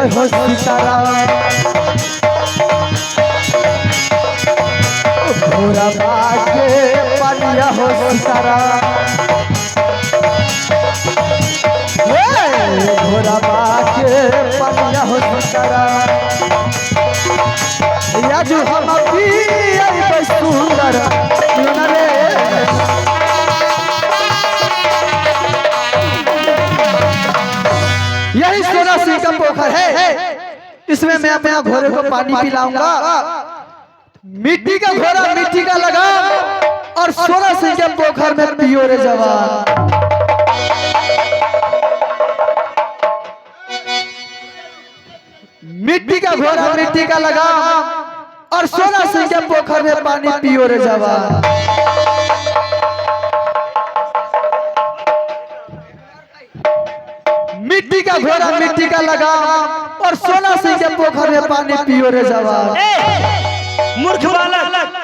हो सितारा घोड़ा बाके पनिया हो सितारा घोड़ा बाके पनिया हो सितारा या जो हम पिए सुंदर रे यही सोना सिंह का पोखर है। इसमें मैं अपना घोड़े को पानी पिलाऊंगा। मिट्टी का घोड़ा मिट्टी का लगाम और सोना सिंह के पोखर में पियो रे जवान। मिट्टी का घोड़ा मिट्टी का लगाम और सोना सिंह के पोखर में पानी पियो रे जवान। मिट्टी का घोड़ा मिट्टी का लगाम और सोना सिंह के पोखर में पानी पियो रे जवान। मूर्ख बालक,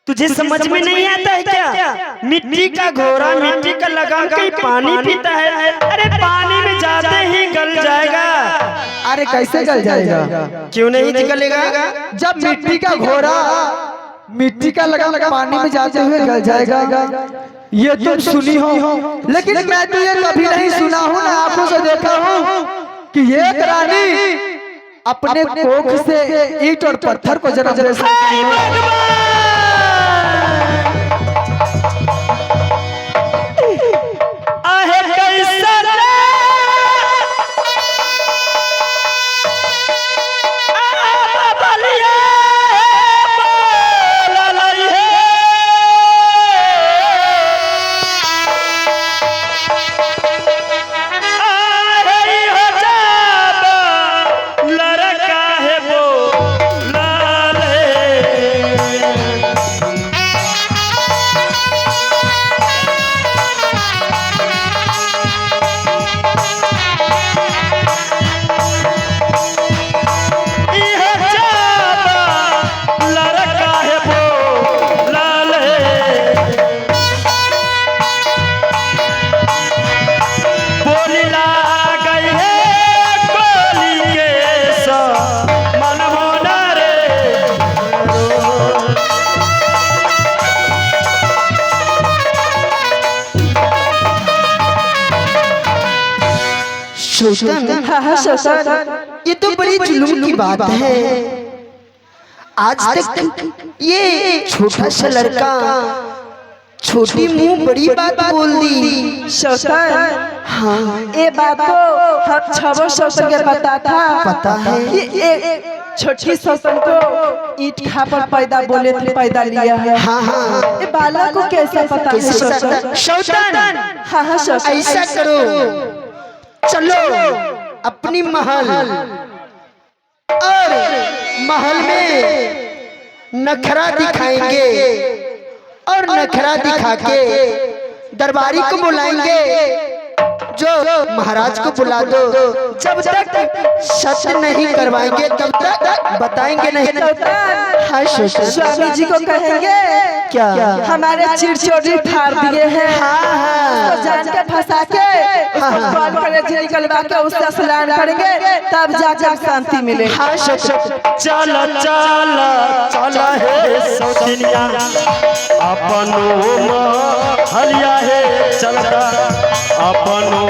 तुझे समझ में नहीं आता है क्या? मिट्टी का घोड़ा मिट्टी का लगाम के पानी पीता है। अरे पानी में जाते ही गल जाएगा। अरे कैसे गल जाएगा? क्यों नहीं गलेगा? जब मिट्टी का घोड़ा मिट्टी का लगाम पानी में जाते हुए गल जाएगा। ये तुम सुनी हो, लेकिन मैं तो ये कभी नहीं सुना हूँ, ना आंखों से देखा हूँ कि एक रानी अपने कोख से ईंट और पत्थर को जन्म दे सकती है। ये तो बड़ी जुल्म की बात है। आज तक ये छोटा सा लड़का छोटी मुंह बड़ी बात बोल दी। हाँ, ये बात तो हम छबो शोषण के पता है। ये छोटी शोषण को ईट खा पर पैदा बोले थे, पैदा लिया है। हाँ हाँ, ये बालक को कैसे पता है? शौतन, हाँ शोषण, ऐसा करो, चलो अपनी महल और महल में नखरा दिखाएंगे और नखरा दिखा के दरबारी को बुलाएंगे। जो महाराज को बुला दो, जब तक सत्य नहीं करवाएंगे तब तक बताएंगे नहीं। हाँ स्वामी जी को कहेंगे क्या हमारे चिड़चोड़ी फाड़ दिए हैं। हाँ, जान के फंसा के निकलवा के उसका स्नान करेंगे, तब जाकर शांति मिले। चला चला चला है सौतनिया अपनो हलिया है चलता, अपनो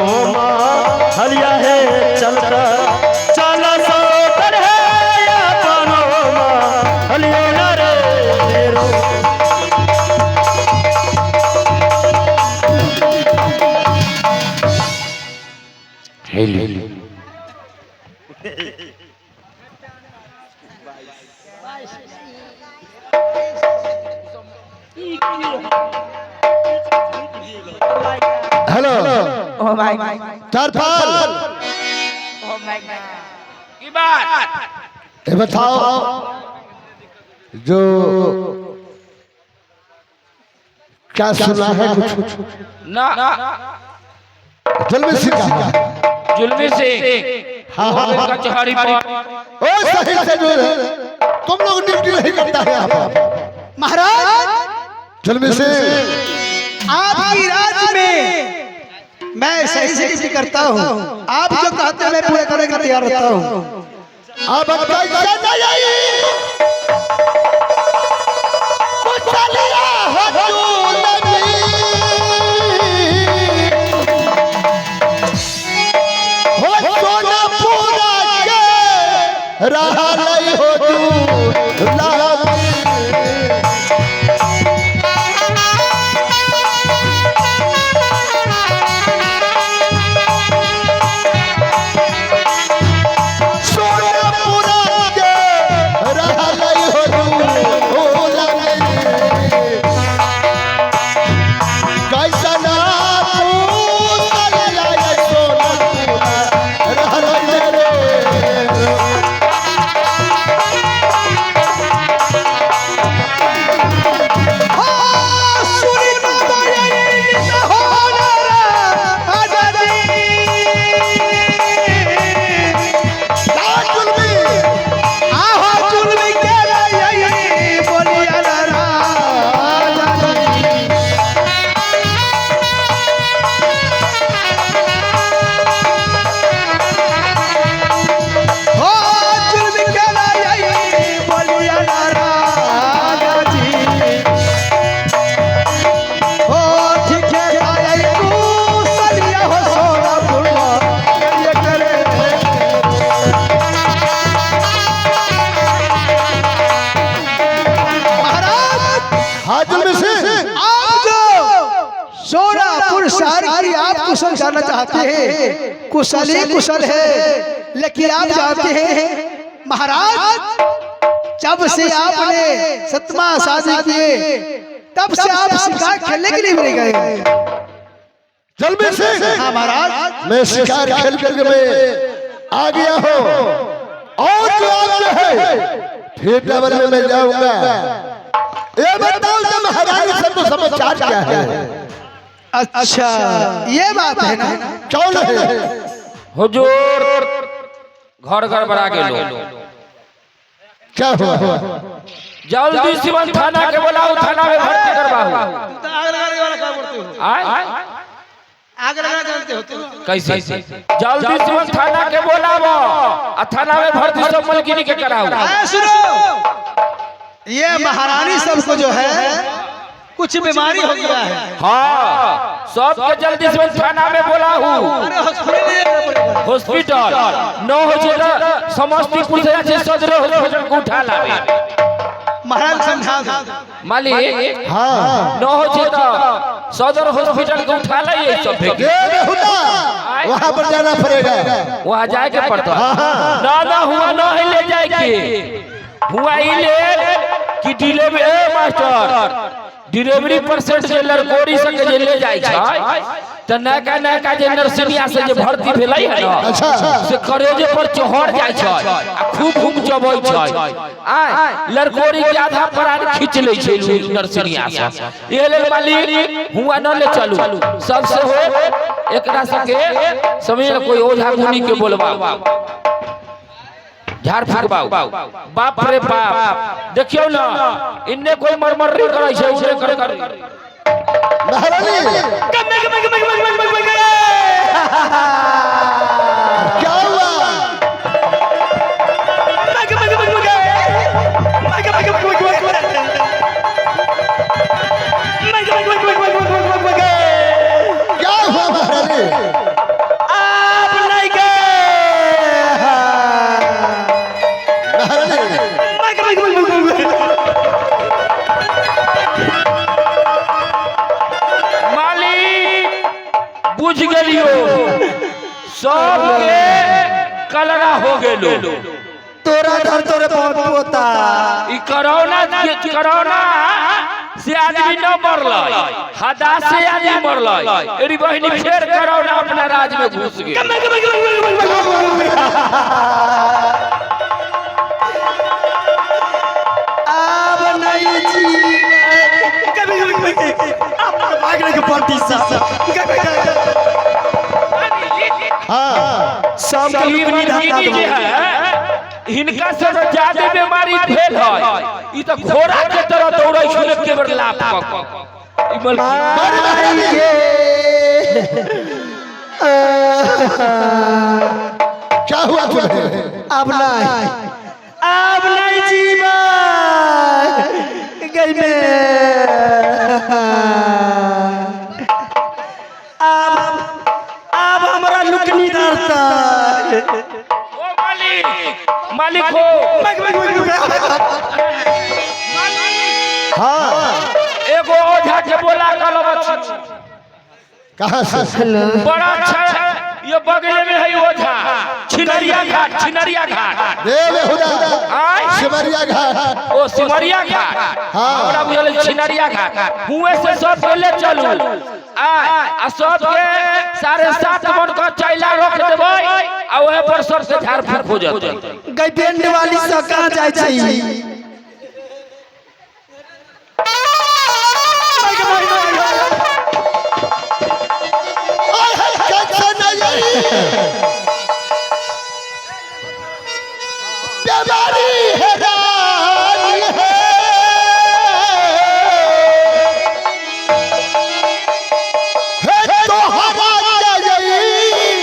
हलिया है चलता, चला सौतन है अपनो हलिया रे रो। हेलो ओह माय चार फाल ओह माय की बात ये बताओ, जो क्या सुना है कुछ? ना जुल्मी सिंह का जुल्मी से हाँ हाँ कचहरी पर ओ सही से जो है तुम लोग ड्यूटी नहीं करता है यहाँ पर। महाराज, जुल्मी सिंह आपकी राज में मैं सही से ड्यूटी करता हूँ। आप जो कहते हैं मैं पूरा करने के तैयार रहता हूँ। अब कैसे नहीं कुछ लिया हो चूलनी हो सोना पूरा के रहा नहीं हो तू कुशल जानना चाहते हैं, कुशल ही कुशल है, लेकिन आप जानते हैं महाराज जब से आपने सतमा शादी किए तब से आप शिकार खेलने के लिए मिल गए। जल्दी से हाँ महाराज मैं शिकार खेल करके मैं आ गया हूँ और जो आपने है फिर डबल में मैं जाऊंगा। ये बताओ कि महाराज से तो समाचार क्या है? अच्छा ये बात है ना। कौन है? हुजूर घर घर बना के लो। क्या हुआ? जल्दी सिवन थाना के बुलाओ, थाना में भर्ती करवाओ। आग लगा जानते होते हो कैसे? जल्दी सिवन थाना के बुलाओ और थाना में भर्ती सब मलकिनी के कराओ। सुनो ये महारानी सबको जो है कुछ बीमारी हो गया है। हाँ सबके जल्दी से थाना में बोला हूँ। हॉस्पिटल न हो जाए समस्तीपुर से अच्छे सदर हॉस्पिटल को उठा लावे। महाराज समझा मालिक हाँ न हो जाए सदर हॉस्पिटल को उठा लाइए सब वहाँ पर जाना पड़ेगा। वहाँ जाए के पड़ता ना हुआ न है ले जाए के हुआ ही ले कि डिलीवरी मास्टर डिलीवरी परसेंट जे लड़कोरी सके जे ले जाय छै त नका नका जे नर्सरिया से जे भर्ती भेलै है न से करेजे पर चढ़ जाय छै आ खूब घूम जबै छै आ लड़कोरी के आधा प्राण खींच लै छै नर्सरिया से। ए ले मालिक हुआ न ले चलू सबसे हो एकरा सके समय कोई ओझा गुनी के बोलबा झाड़ फूकबाऊ। बाप रे बाप देखियो ना इन्ने कोई मरमर नहीं करे छै उसे करे महारानी क्या हुआ? क्या हुआ महारानी? बुझ गलियो सब के कलरा हो गेलो। तोरा घर तोरे बहुत पोता ई कोरोना से आदमी न मरलै हदा से आदमी मरलै एरी बहिनी फेर कोरोना अपना राज में घुस गेल। अब नहीं जी भागने के पार्टी हाँ सब हिनका से ज्यादा बीमारी भेल है। ई तो घोड़ा के तरह दौड़ै छै के बेर लात क ई क्या हुआ तुम्हें? अब नहीं, अब नहीं जीवा गई में अब हमारा लुकनी धरता ओ मालिक मालिक हो हाँ एगो ओझा के बोला कल कहाँ से? बड़ा अच्छा है ये बगले में है ओझा छिनरिया घाट देव हुदा आय सिमरिया घाट। ओ सिमरिया घाट हाँ। हमरा बुझल छिनरिया घाट हुए से सब पहले चलू आ सब के 7.5 मन का चैला रख देबै आ ओहे पर सब से झाड़ फूक हो जतै गई बैंड वाली से कहाँ जाय छी? कैसे नहीं बीमारी है रानी है तो हरा गई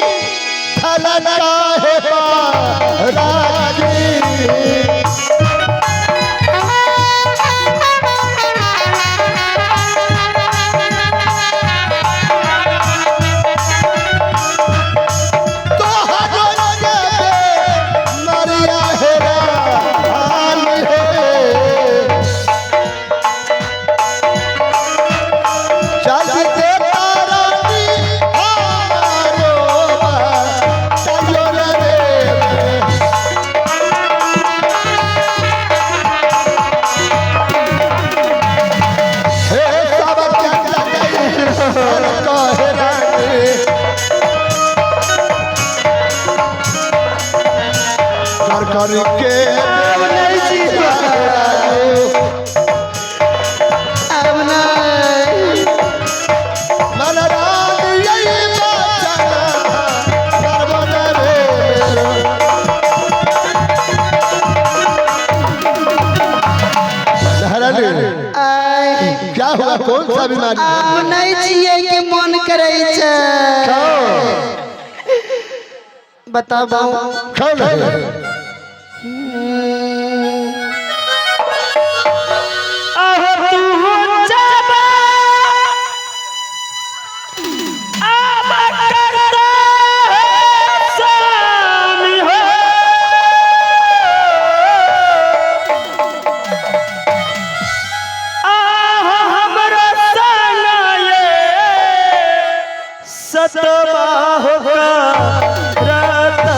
धलका है राजी। करके अब नहीं जीवा, अब नहीं। मन रानी यही बचना नर्मदा रे। लहरानी आय, क्या हुआ? कौन सा बीमारी है? अब नहीं जिए के मन करे छे। बताओ कौन है? सतबा होगा रहता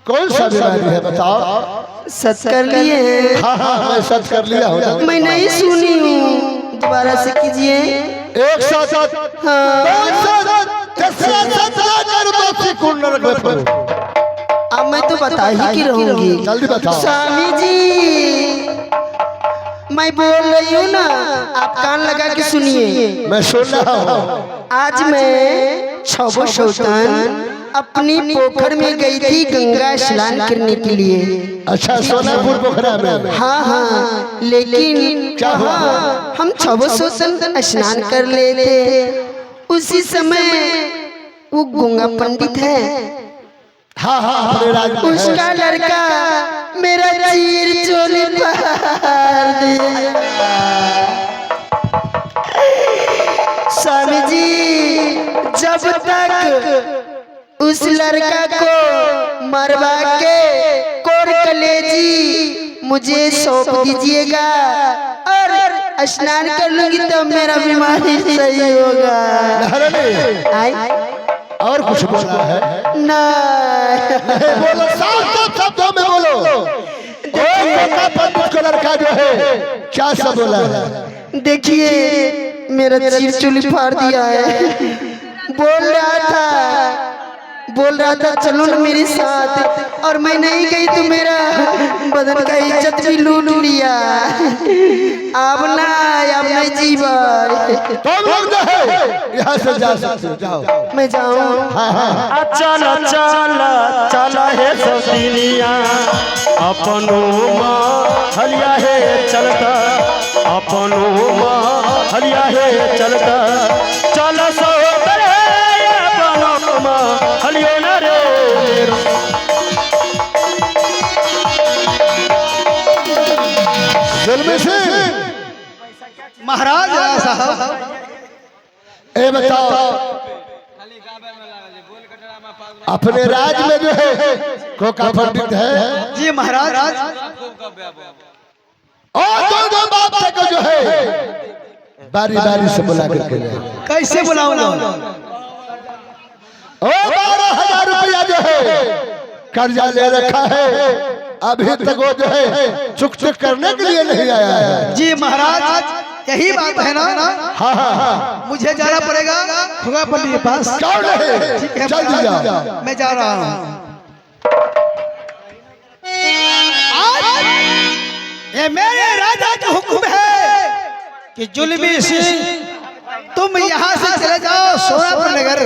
कौन सा बीमारी है बताओ। सच कर लिए? हाँ हाँ मैं सच कर लिया हूँ। मैं नहीं सुनी हूँ, दोबारा से कीजिए। एक साथ अब मैं तो बता ही की रहूंगी। जल्दी बताओ। स्वामी जी मैं बोल रही हूँ ना, आप कान लगा के सुनिए। मैं सुन रहा हूँ। आज मैं छबो शौतान अपनी पोखर में गई थी गंगा स्नान करने के लिए। अच्छा सोनापुर पोखरा में? हाँ हाँ, लेकिन क्या हुआ? हम छबो शौतान स्नान कर लेते, उसी समय वो गंगा पंडित है, हाँ हाँ अपने राज में है। उसका लड़का मेरा चीर चोली फाड़ दिया। स्वामी जी जब तक उस लड़का को मरवा के कोर कलेजी मुझे सौंप दीजिएगा और स्नान कर लूंगी तो मेरा बीमारी सही होगा। और कुछ बोला है? नहीं बोलो, साफ शब्दों में बोलो। पंडित को लड़का जो है क्या सब बोला है? देखिए मेरा चीर चुली फाड़ दिया है। बोल रहा था चलो ना मेरे साथ, और मैं नहीं गई तो मेरा बदन का इज्जत भी लूट लिया। अब नहीं जीवा। तुम लोग जो है यहाँ से जा सकते हो, जाओ। मैं जाऊँ? हाँ हाँ चला चला चला है सौतीनिया अपनो हलिया है चलता, अपनो हलिया है चलता, चल सोतर अपनो हलियो न रे। जुल्मी सिंह महाराज साहब ए बताओ, अपने राज में जो है खोखा पंडित है जी महाराज, और दो बाप को जो है बारी बारी से बुला करके ले। कैसे बुलाऊंगा? ओ 12,000 रुपया जो है कर्जा ले रखा है, अभी तक वो जो है चुक करने के लिए नहीं आया है। जी महाराज यही बात है ना? हाँ हाँ हाँ मुझे जाना पड़ेगा खुगा पंडित के पास। कौन है? ठीक है जल्दी जाओ। मैं जा रहा हूँ। ये मेरे राजा का हुक्म है कि जुल्मी सिंह तुम यहाँ से चले जाओ सोनापुर नगर।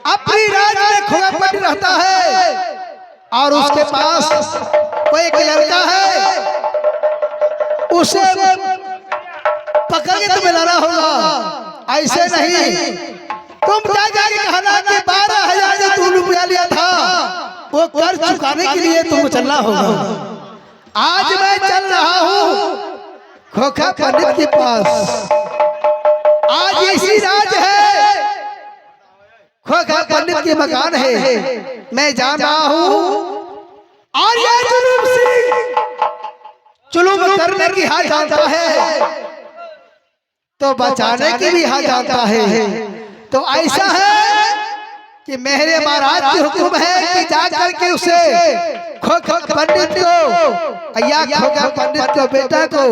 अपनी राज में खुगा पंडित रहता है और उसके पास कोई एक लड़का है, उसे पकड़ के तुम्हें लाना होगा। ऐसे नहीं तुम जाके कहना कि 12,000 जो तुम रुपया लिया था वो कर चुकाने के लिए तुमको चलना होगा। आज मैं चल रहा हूँ खोखा पंडित के पास। आज इसी राज है, खोखा पंडित के मकान है, मैं जा रहा हूँ। और ये जुलूम सिंह जुलूम करने की हाल जानता है तो बचाने की भी हाल जानता है। तो ऐसा है कि मेरे महाराज के हुक्म है कि जा करके उसे खोखा पंडित को या खोखा पंडित को बेटा को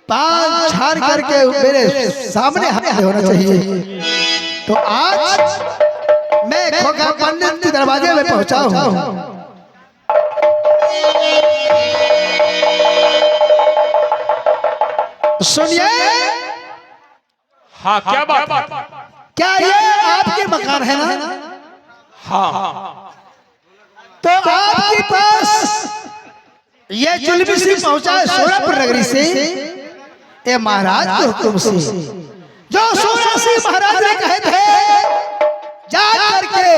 पांच झाड़ करके मेरे सामने हाजिर होना चाहिए। तो आज मैं खोखा पंडित के दरवाजे में पहुंचा हूं। सुनिए। हाँ क्या बात? क्या ये आपके मकान है ना? हाँ तो आपके पास ये जुल्मी सिंह पहुंचा है सोनापुर नगरी से, ये महाराज के हुक्म से। जो सोना सिंह महाराज ने कहे थे जा करके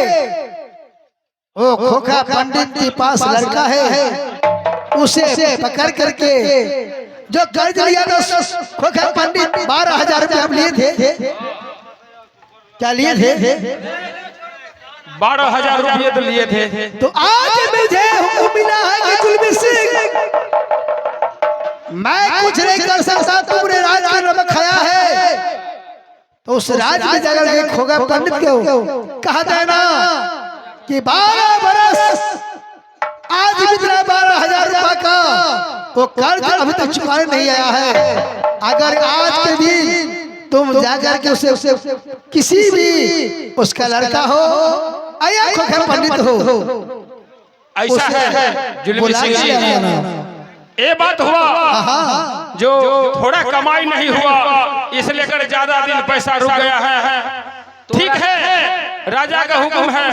वो खोखा पंडित के पास लड़का है उसे पकड़ करके जो कर्ज लिया था खोखा पंडित 12,000 रुपये हम लिए थे। क्या लिए थे? 12,000 रुपये तो लिए थे। तो आज मुझे हुक्म मिला है कि जुल्मी सिंह मैं कुछ नहीं कर सकता, तुमने राज का नमक खाया है तो उस राज की जगह में खोखा पंडित को कहा था ना कि 12 बरस वो कर्ज अभी तक चुकाने नहीं आया है। अगर आज के दिन तुम जाकर के उसे किसी भी उसका लड़का हो या खोखर पंडित हो ऐसा है जुल्मी सिंह जी, ये बात हुआ जो थोड़ा कमाई नहीं हुआ इसलिए कर ज्यादा दिन पैसा रुक गया है। ठीक है, राजा का हुक्म है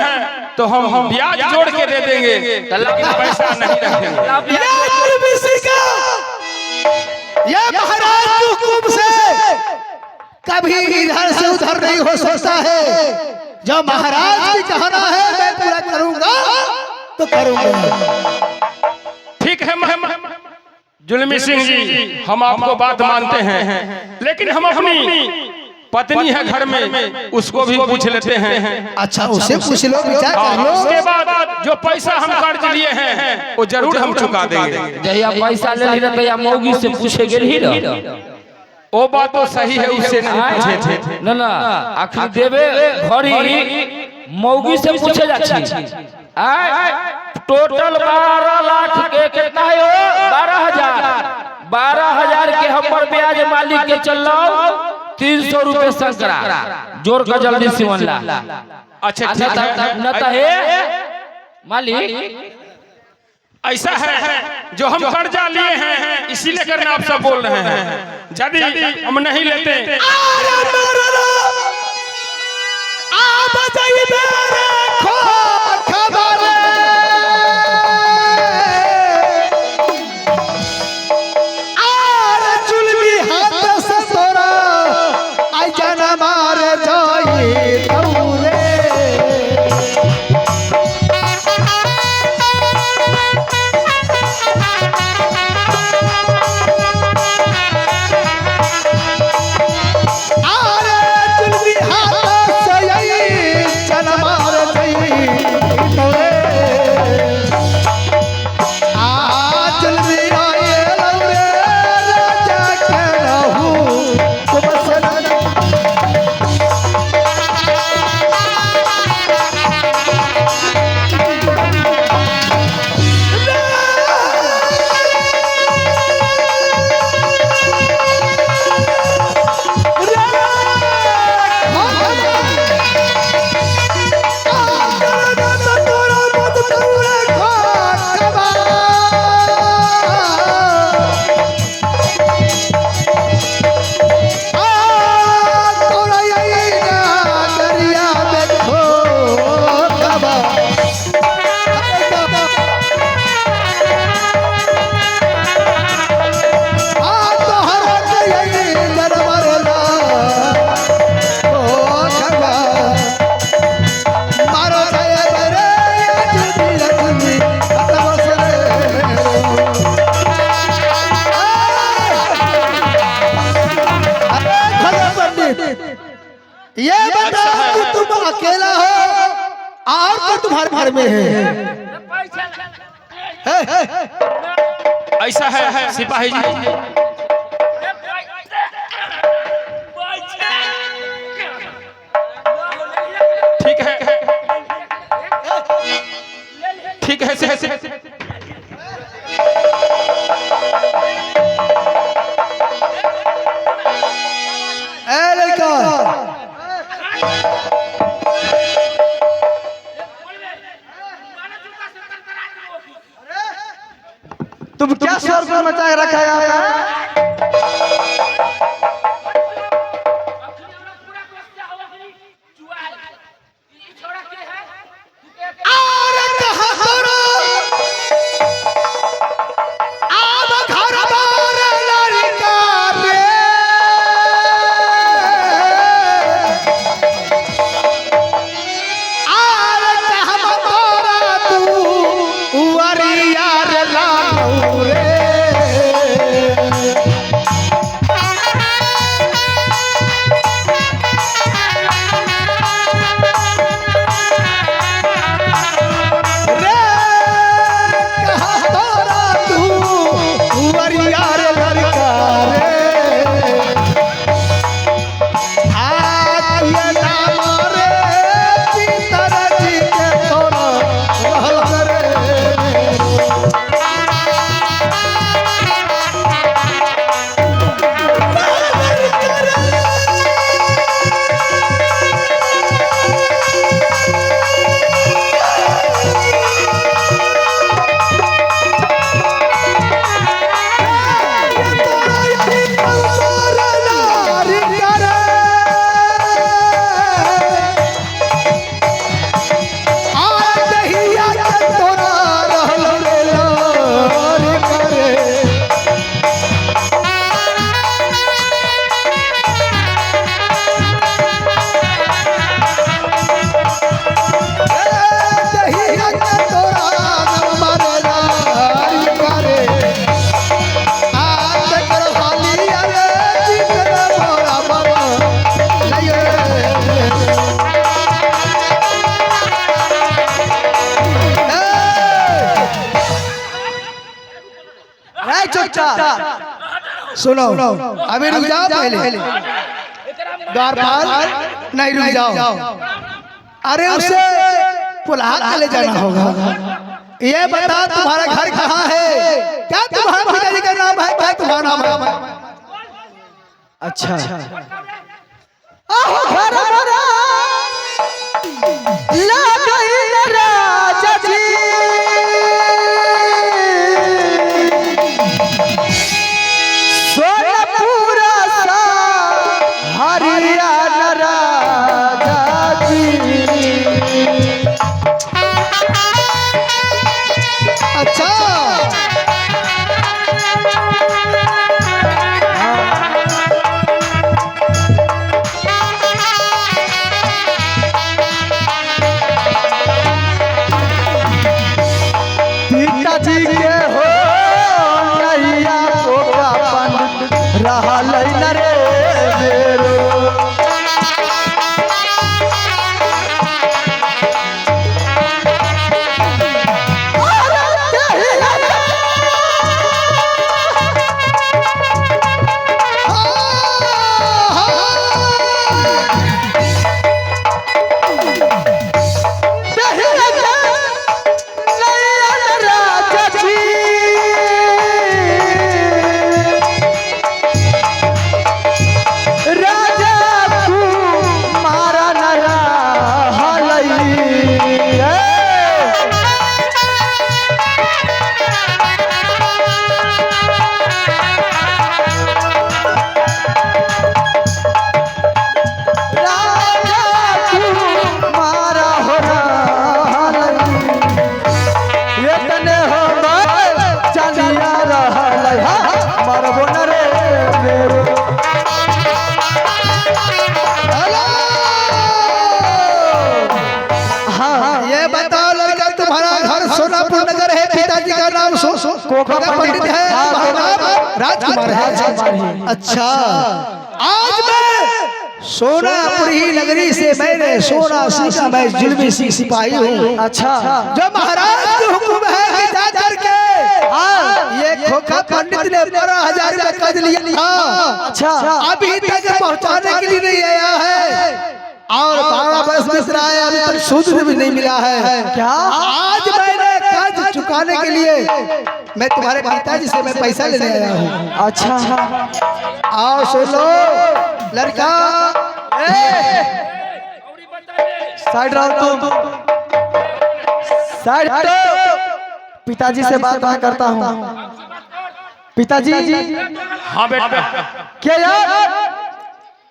तो हम ब्याज जोड़ के दे देंगे, लेकिन पैसा नहीं रखेंगे। ये महाराज के हुक्म से कभी इधर से उधर नहीं हो सकता है। जो महाराज की कहना है मैं पूरा करूंगा तो करूंगा। ठीक है जुल्मी सिंह जी, हम आपको बात मानते हैं, लेकिन हम अपनी पत्नी है घर में उसको भी पूछ लेते हैं। अच्छा उसे पूछ लो, विचार कर लो। उसके बाद जो पैसा हम कर्ज लिए हैं वो जरूर हम चुका देंगे। जहिया पैसा ले ली तो या मौगी से पूछे गेल ही रह। वो बात तो सही है, उससे नहीं पूछे थे। ना ना आखिर देवे घड़ी मौगी से पूछे जाछी। टोटल 12 लाख के कितना है हो? 12,000 के हमर ब्याज मालिक के चलो 300 रुपए संकरा जोड़ का जल्दी सिवन ला। अच्छा न है मालिक ऐसा है जो हम कर्जा लिए हैं इसीलिए करने आप सब बोल रहे हैं। यदि हम नहीं लेते ये बताओ कि तुम अकेला हो और तो तुम्हारे घर में है। ऐसा है सिपाही जी, ठीक है लड़का तुम क्या शोर मचाए रखा है यहाँ? छोटा सुनो अभी रुक जाओ पहले द्वारपाल नहीं रुक जाओ अरे उसे पुलाहा के ले जाना होगा ये बता तुम्हारा घर कहाँ है क्या तुम्हारा पिताजी का नाम है क्या तुम्हारा नाम है अच्छा आहो घर हमारा लागल राजा जी सोनपुरा सा हरियाणा राजा जी अच्छा पिताजी के हो नैया को पंडित रहल न रे बेरो कोका पंडित है राजकुमार है अच्छा आज मैं सोनापुरी नगरी से मैंने सोना सीखा मैं जुल्मी सिपाही हूँ अच्छा जो महाराज के हुक्म है कि जा करके ये खोखा पंडित ने 12,000 रुपए कर्ज लिया था अच्छा अभी तक पहुँचाने के लिए नहीं आया है और 12 वर्ष में रहा है अभी तक सूद भी नहीं मिला है क्या आज मैंने कर्ज चुकाने के लिए मैं तुम्हारे पिताजी से मैं पैसा लेने आया हूँ अच्छा आओ सुनो लड़का साइड रहो तुम साइड हटो पिताजी से बात मैं करता हूँ पिताजी हाँ बेटा क्या यार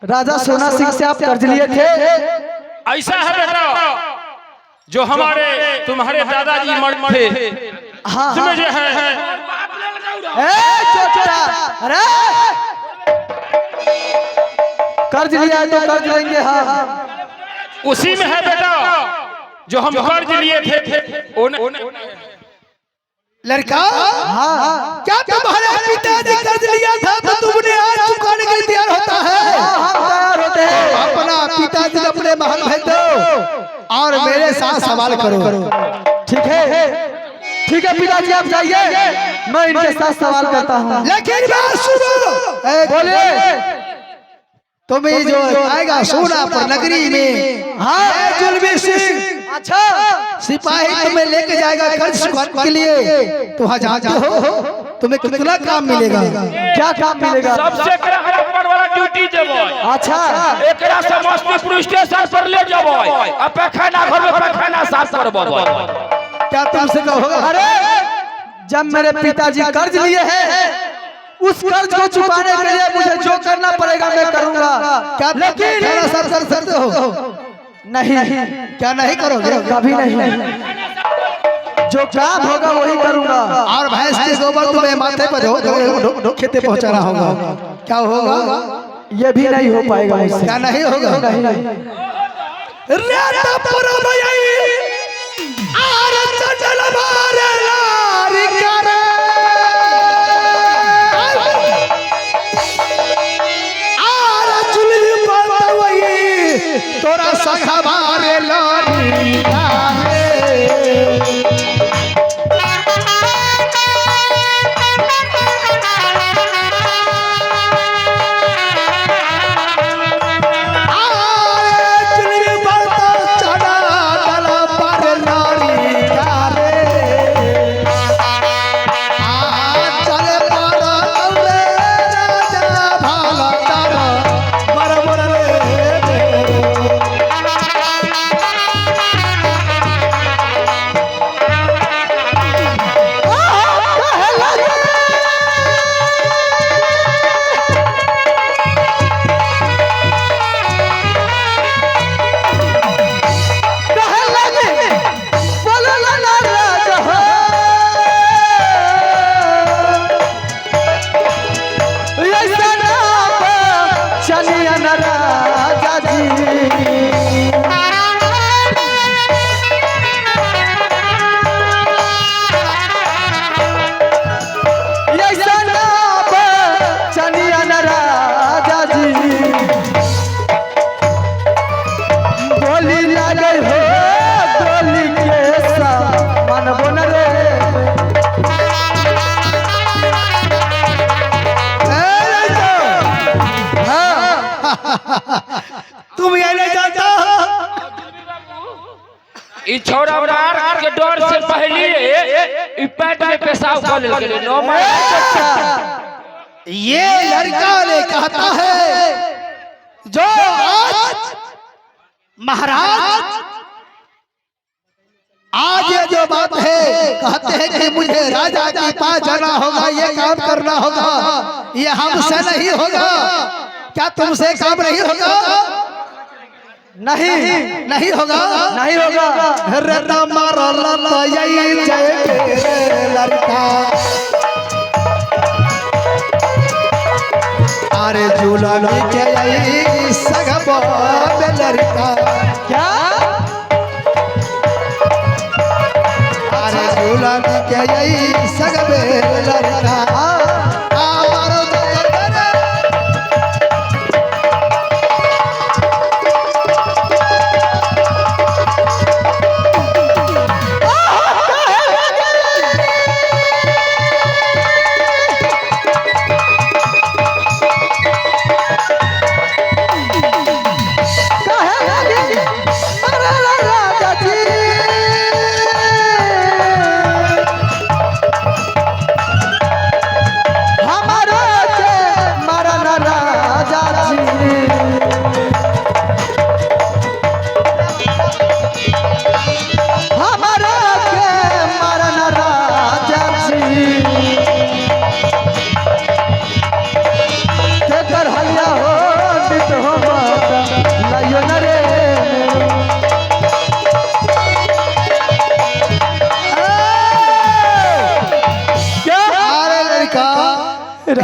राजा सोना सिंह से आप कर्ज लिए थे ऐसा है बेटा जो हमारे तुम्हारे दादाजी मर थे हाँ इसमें जो है छोटा अरे कर्ज लिया है तो कर्ज लेंगे हाँ उसी में है बेटा जो हम कर्ज लिए थे लड़का हाँ क्या तुम्हारे पिताजी कर्ज लिया था तो तुमने आज चुकाने के लिए तैयार होता है हम तैयार होते हैं अपना पिताजी अपने महल भेज दो और मेरे साथ सवाल करो ठीक है पिताजी आप जाइए मैं इनके साथ सवाल करता हूँ लेकिन बात सुनो बोलिए तुम्हें जो आएगा सोनापुर नगरी में हाँ जुल्मी सिंह अच्छा सिपाही तुम्हें लेके जाएगा कर्ज चुकाने के लिए तो वहाँ जाते हो तुम्हें कितना काम मिलेगा क्या काम मिलेगा सबसे ऊपर वाला ड्यूटी देबो अच्छा एकरा समस्तीपुर स्टेशन पर ले जाबो आ पैखाना घर में पैखाना साफ करबो क्या तुमसे कहोगा अरे जब मेरे पिताजी कर्ज लिए हैं उस कर्ज को चुकाने के लिए मुझे जो करना पड़ेगा मैं करूंगा क्या लेकिन सर कर सकते हो नहीं क्या नहीं करोगे कभी नहीं जो काम होगा वही करूंगा और भैंस के गोबर तुम्हें माथे पर हो खेते पहुंचाना होगा क्या होगा ये भी नहीं हो पाएगा मुझसे क्या नहीं होगा तोरा सखबारे लारी ई छोरा मार के डर से पहले ई पेट में पेशाब कर ले नो मार। ये लड़का ने कहता है जो आज महाराज आज ये जो बात है कहते हैं कि मुझे राजा के पास जाना होगा, ये काम करना होगा, ये हमसे नहीं होगा। क्या तुमसे काम नहीं होगा? नहीं नहीं होगा, नहीं होगा। रता मारा लता यही जय लड़का, अरे झूलन के यही सगबा में लड़का, क्या अरे झूलन के यही सगबे लड़का।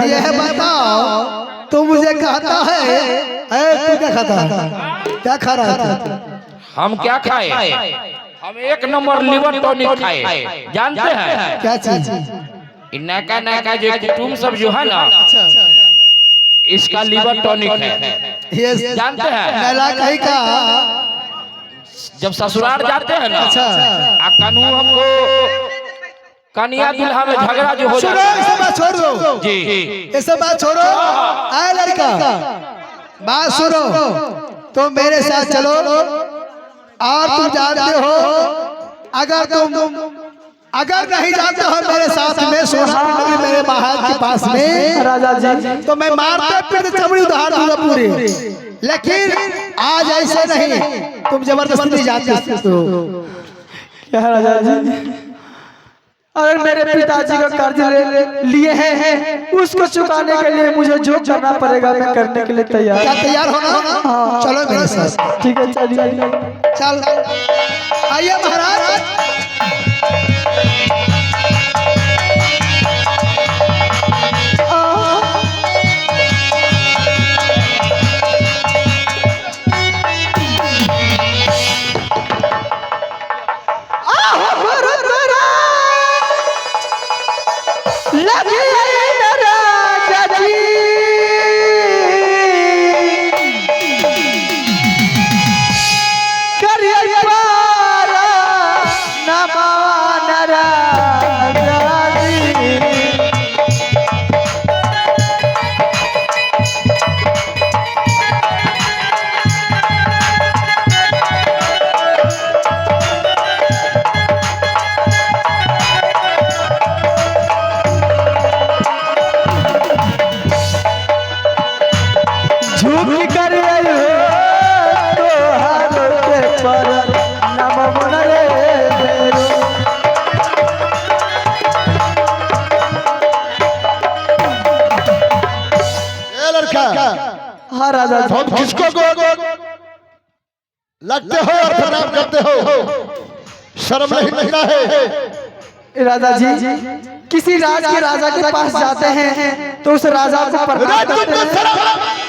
यह बताओ तू मुझे कहता है तू क्या खाता है? क्या खा रहा था? हम क्या खाए? हम एक नंबर लिवर टॉनिक खाए। जानते हैं क्या चीज? नैका नैका जो तुम सब जो है ना, इसका लिवर टॉनिक है। ये जानते हैं नैला कहीं का जब ससुराल जाते हैं ना, अच्छा कानू हमको कनिया दुल्हा में झगड़ा जो हो सुनो, जाता ये सब बात छोड़ दो जी, ये सब बात छोड़ो। आए लड़का बात सुनो, तुम मेरे साथ चलो और तुम जानते हो अगर नहीं जानते हो मेरे साथ में सोना मेरे महाराज के पास में राजा जी तो मैं मारते फिर चमड़ी उधार दूंगा पूरी। लेकिन आज ऐसे नहीं, तुम जबरदस्ती जाते हो। क्या राजा जी, अगर मेरे पिताजी का कर्ज लिए हैं उसको चुकाने के लिए मुझे जो करना पड़ेगा मैं करने के लिए तैयार। क्या तैयार होना? हाँ। चलो मेरे साथ। ठीक है चलिए। चल आइए महाराज। हाँ राजा जी। तुम किसको लगते हो और प्रणाम करते हो? शर्म नहीं लगता है? राजा जी किसी राज के राजा के पास जाते हैं तो उस राजा को प्रणाम करते हैं।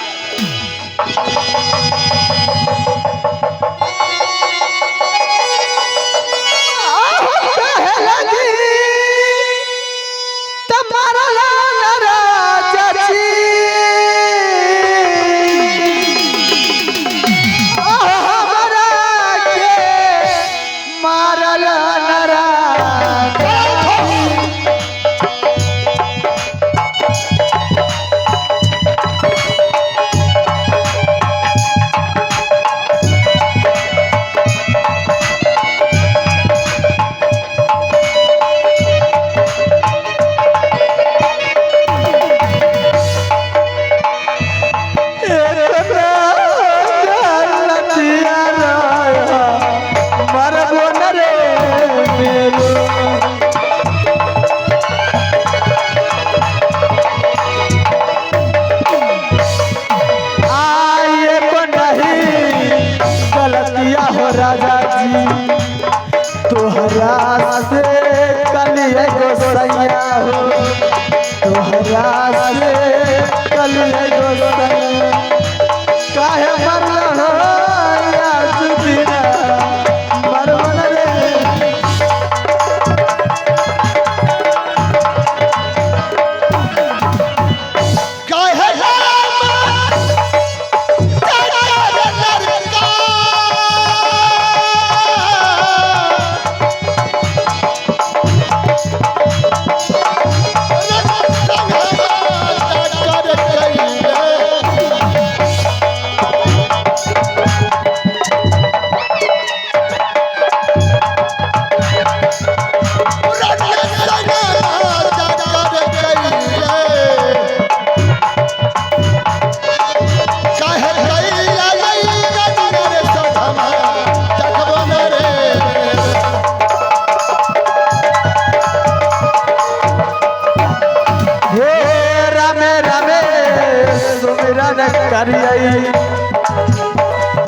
करियई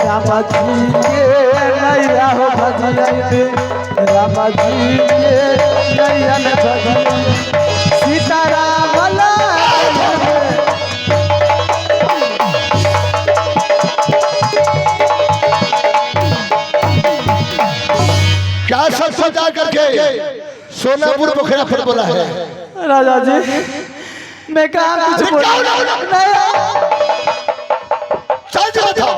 रामा जी के नैया हो भजियई रामा जी के नैया न भजियई सीताराम क्या सब सजा करके सोनापुर पोखरा फिर बोला है? राजा जी मैं कहा कुछ बोला नहीं। सच बताओ।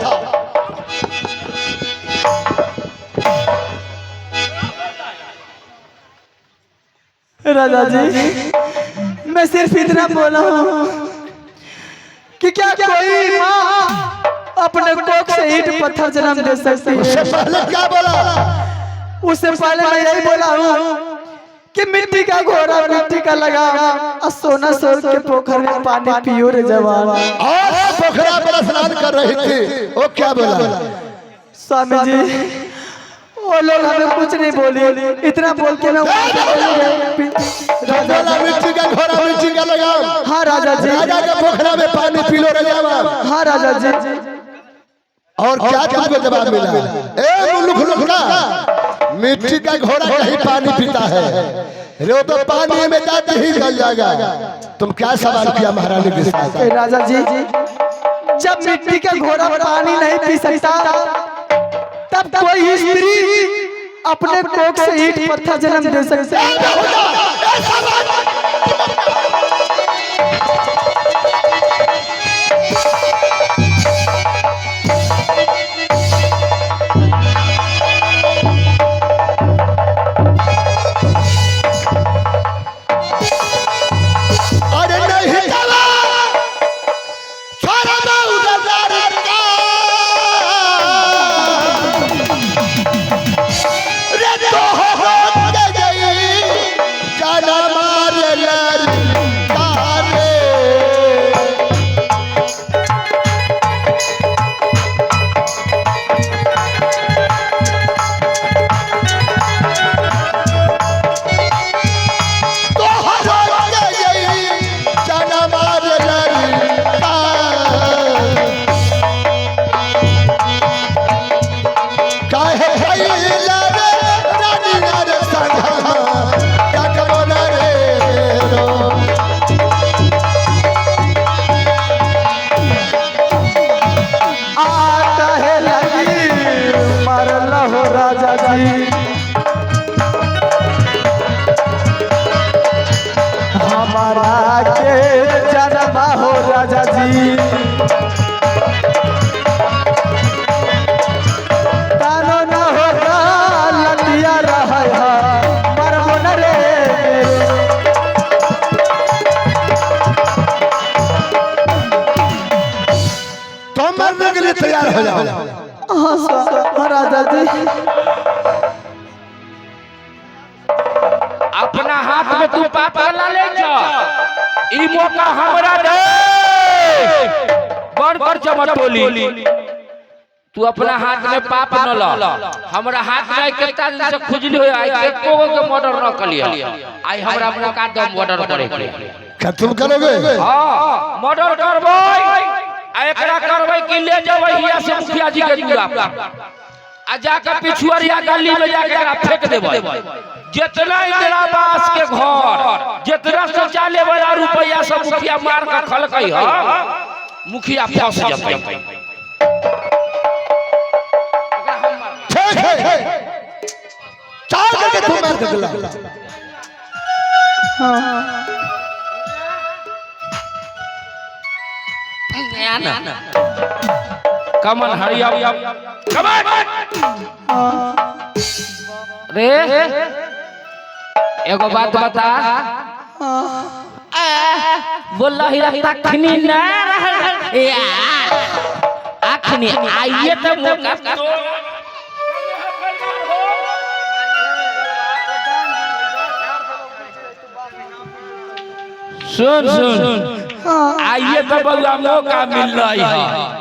राजा जी मैं सिर्फ इतना बोला हूँ कि क्या कोई माँ अपने कोख से ईंट पत्थर जन्म दे सकती है? उससे पहले क्या बोला? उससे पहले मैं यही बोला हूँ कि मिट्टी का घोड़ा मिट्टी का लगा और सोना सोर के पोखर में पानी पियो रे जवान। और पोखरा पर स्नान कर रही थी, वो क्या बोला? स्वामी जी वो लोग हमें कुछ नहीं बोली, इतना बोल के मैं बोला मिट्टी का घोड़ा मिट्टी का लगा। हाँ राजा जी। राजा के पोखरा में पानी पी लो रे जवान। हाँ राजा जी। और क्या तुमको जवाब मिला? ए मुल्लुक लुकना, मिट्टी का घोड़ा कहीं पानी पीता है रे तो पानी में जाते ही गल जाएगा। तुम क्या सवाल किया महारानी के साथ? राजा जी जब मिट्टी का घोड़ा पानी नहीं पी सकता तब कोई स्त्री अपने कोख से ईंट पत्थर जन्म दे सकती है? हमारा के जन्म हो राजा जी तानो न होगा लतिया रहा मरमो न रे तो मरने के लिए तैयार हो जाओ। हाँ राजा जी। अपना हाथ में तू पाप ला ले जा, ई मौका हमरा दे। बड़ बड़ चमत बोली तू अपना हाथ में पाप न ला। हमरा हाथ में कितना दिन से खुजली हो आई एको के मर्डर न कलिया। आई हमरा मौका दो मर्डर करे के। क्या तुम करोगे? हां मर्डर करबै आ एकरा करबै कि ले जेबै हिया से मुखिया जी के दूरा पर आ जाकर पिछुआरिया गली में जाकर एकरा फेंक देबै। जितना इंदिरावास के घर जितना शौचालय वाला रुपया सब मुखिया मार कर खलकै ह मुखिया फंस जतै। ठीक है चाल करके तुम मार देला। कमन हरिया कमन रे एगो बात बता। बोला ही तखनी ना यार अखनी आइए तो मौका तो सुन सुन आइए तो बउआ मौका मिल रही है।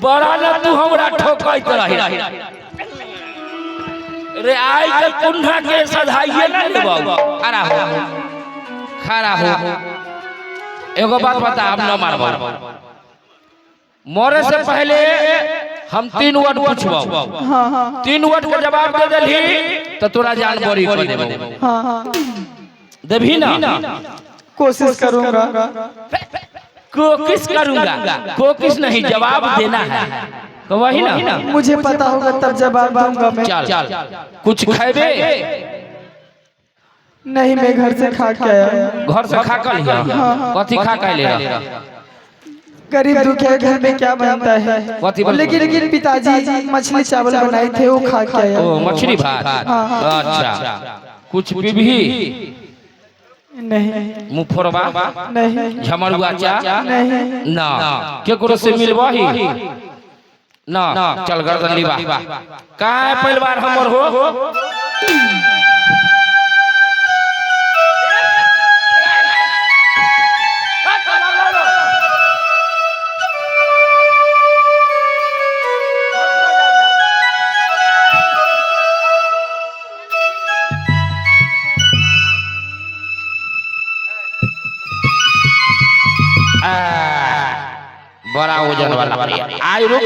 बड़ा न तू हमरा ठोकैत रही रे। आई के कुंडा के सधाइए ना ले बाबू। खड़ा हो एगो बात बता, हम न मारबो मोरे से पहले हम 3 वर्ड पूछबो। 3 वर्ड का जवाब दे देली तो तोरा जान बरी कर देबो। देभी ना? कोशिश करूंगा। कोशिश करूंगा, कोशिश नहीं, जवाब देना है। तो वही ना? मुझे पता होगा तब जवाब दूंगा मैं। चल कुछ खाबे? नहीं, मैं घर से खा के आया हूं। घर से खा कर लिया? कथी खा के ले रहा? गरीब दुखिया घर में क्या बनता है, लेकिन पिताजी मछली चावल बनाए थे वो खा के आया। ओ मछली भात। अच्छा, कुछ भी नहीं। मुफरबा नहीं। झमरुआ चा नहीं। ना केकरो से मिलबही ना? चल गर्दन लीबा। कहाँ है परिवार हमर हो? बड़ा वजन वाला आई रुक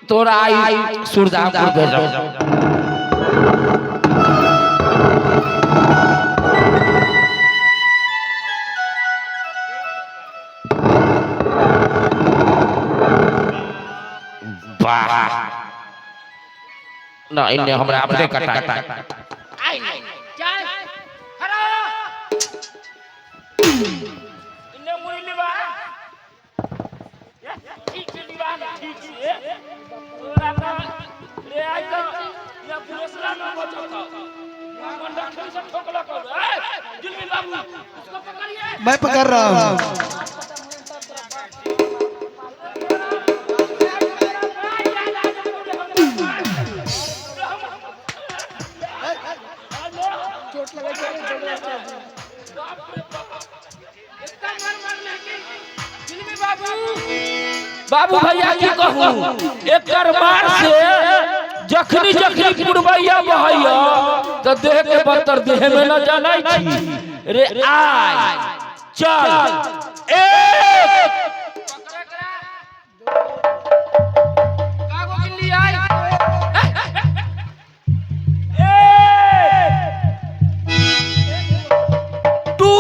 तोरा आई सुरदापुर भेज ना इन्हें हमरा अपने कटा आई नहीं चल खड़ा इन्हें मुड़ी लिबा ठीक से लिबा ठीक से तोरा का रे आई तो या पुलिसला न बचो था कंडक्टर से ठोकला कर जुलमी बाबू उसको पकड़िए। मैं पकड़ रहा हूँ। बाबू भैया की कहूँ एकर मार से जखनी जखनी पुरबैया बहैया तो देह के बत्तर देह में न जाना छी रे आई चल एक कागो गिल्ली आई टू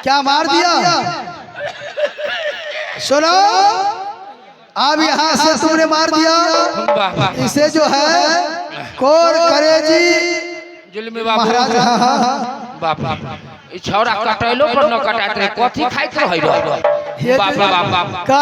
क्या मार दिया? सुनो, अब यहाँ से तुमने मार दिया। इसे जो है कोर करेजी जुलमी बाबू महाराज। बाप ई छौरा कटैलो पर न कटात रे कथी खाइत रहै रे बाप बाप बाप।